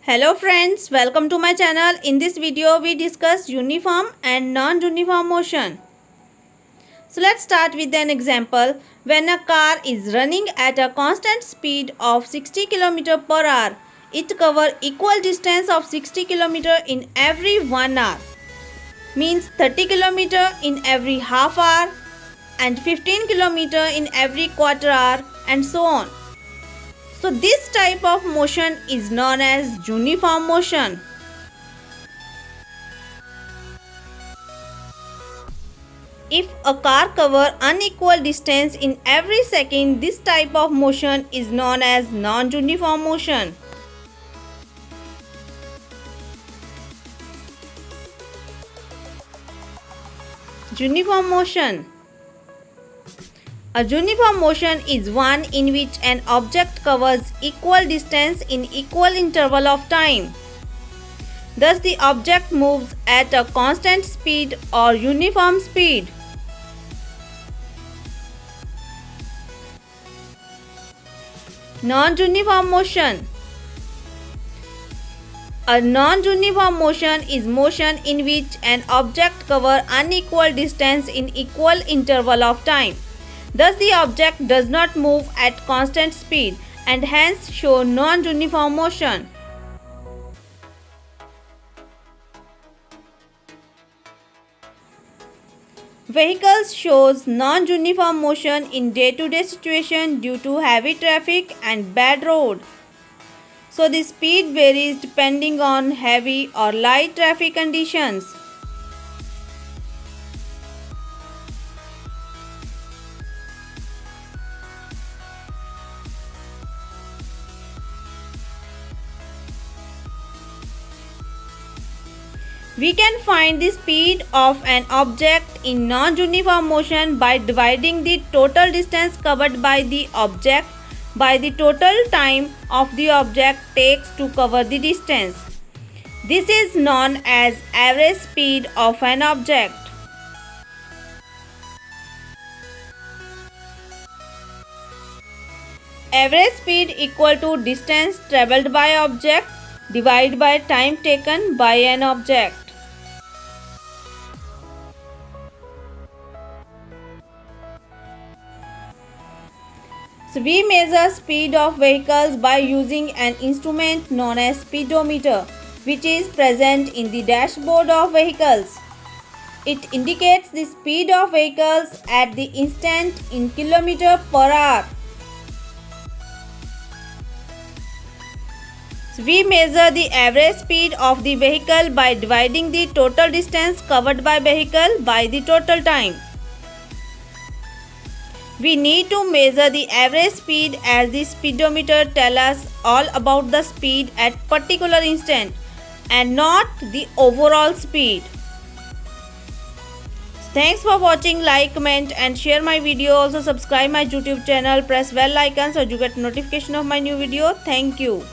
Hello friends, welcome to my channel. In this video we discuss uniform and non-uniform motion. So let's start with an example. When a car is running at a constant speed of 60 km per hour, it covers equal distance of 60 km in every 1 hour. Means 30 km in every half hour and 15 km in every quarter hour and so on. So this type of motion is known as uniform motion. If a car covers unequal distance in every second, this type of motion is known as non-uniform motion. Uniform motion. A uniform motion is one in which an object covers equal distance in equal interval of time. Thus, the object moves at a constant speed or uniform speed. Non-uniform motion. A non-uniform motion is motion in which an object covers unequal distance in equal interval of time. Thus, the object does not move at constant speed and hence show non-uniform motion. Vehicles shows non-uniform motion in day-to-day situation due to heavy traffic and bad road. So, the speed varies depending on heavy or light traffic conditions. We can find the speed of an object in non-uniform motion by dividing the total distance covered by the object by the total time of the object takes to cover the distance. This is known as average speed of an object. Average speed equal to distance traveled by object divided by time taken by an object. So we measure speed of vehicles by using an instrument known as speedometer, which is present in the dashboard of vehicles. It indicates the speed of vehicles at the instant in km per hour. So we measure the average speed of the vehicle by dividing the total distance covered by vehicle by the total time. We need to measure the average speed as the speedometer tells us all about the speed at particular instant and not the overall speed. Thanks for watching. Like, comment and share my video. Also subscribe my YouTube channel. Press bell icon so you get notification of my new video. Thank you.